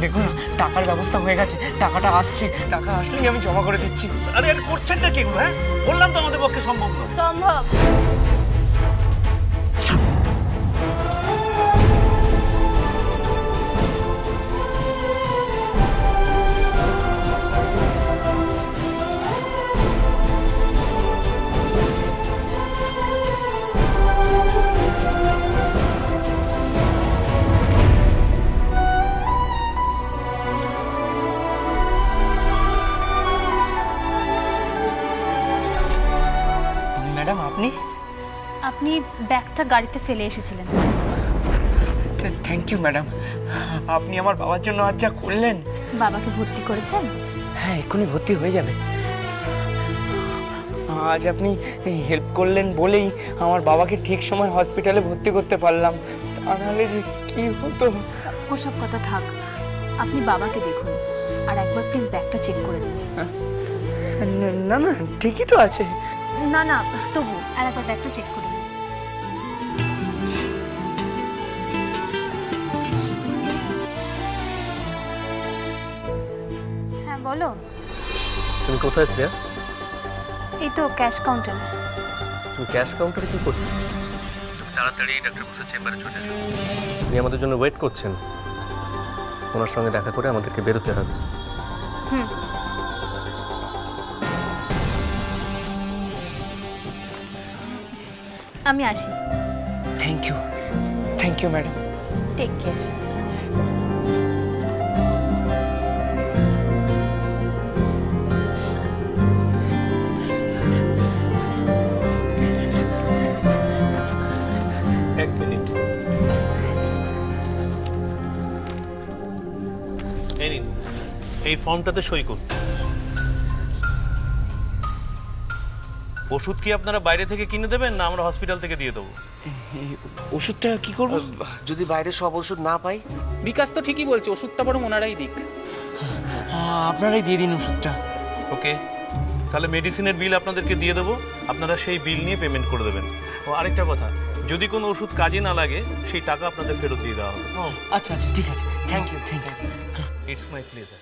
দেখুন না, টাকার ব্যবস্থা হয়ে গেছে, টাকাটা আসছে, টাকা আসলেই আমি জমা করে দিচ্ছি। আরে আরে করছেনটা কি এগুলো? হ্যাঁ, বললাম তো আমাদের পক্ষে সম্ভব নয়। সম্ভব। ম্যাডাম আপনি আপনি ব্যাগটা গাড়িতে ফেলে এসেছিলেন। থ্যাংক ইউ ম্যাডাম, আপনি আমার বাবার জন্য আজ যা করলেন। বাবাকে ভর্তি করেছেন? হ্যাঁ, এক্ষুনি ভর্তি হয়ে যাবে। আজ আপনি হেল্প করলেন বলেই আমার বাবাকে ঠিক সময় হসপিটালে ভর্তি করতে পারলাম, তা নাহলে যে কি হতো। ওসব কথা থাক, আপনি বাবাকে দেখুন আর একবার প্লিজ ব্যাগটা চেক করে দিন। না না, ঠিকই তো আছে। না না, তবু আর একবার ব্যাগটা চেক করে দিন। হ্যাঁ বলো। তুমি কোথায় ছিলে? এই তো ক্যাশ কাউন্টারে। তুমি ক্যাশ কাউন্টারে কি করছো? তুমি তাড়াতাড়ি ডাক্তার বসের চেম্বারে চলে এসো। উনি আমাদের জন্য ওয়েট করছেন, ওনার সঙ্গে দেখা করে আমাদেরকে বেরোতে হবে। হুম। আমি আসি। Thank you madam. Take care. এক মিনিট, এই নিন, এই ফর্মটাতে সই করুন। ওষুধ কি আপনারা বাইরে থেকে কিনে দেবেন না আমরা হসপিটাল থেকে দিয়ে দেবো? ওষুধটা কি করব? যদি বাইরে সব ওষুধ না পাই? বিকাশ তো ঠিকই বলছে, ওষুধটা বরং ওনারাই দিক। আপনারাই দিয়ে দিন ওষুধটা। ওকে, তাহলে মেডিসিনের বিল আপনাদেরকে দিয়ে দেবো, আপনারা সেই বিল নিয়ে পেমেন্ট করে দেবেন। ও আরেকটা কথা, যদি কোনো ওষুধ কাজে না লাগে সেই টাকা আপনাদের ফেরত দিয়ে দেওয়া হবে। আচ্ছা আচ্ছা, ঠিক আছে। Thank you. It's my pleasure.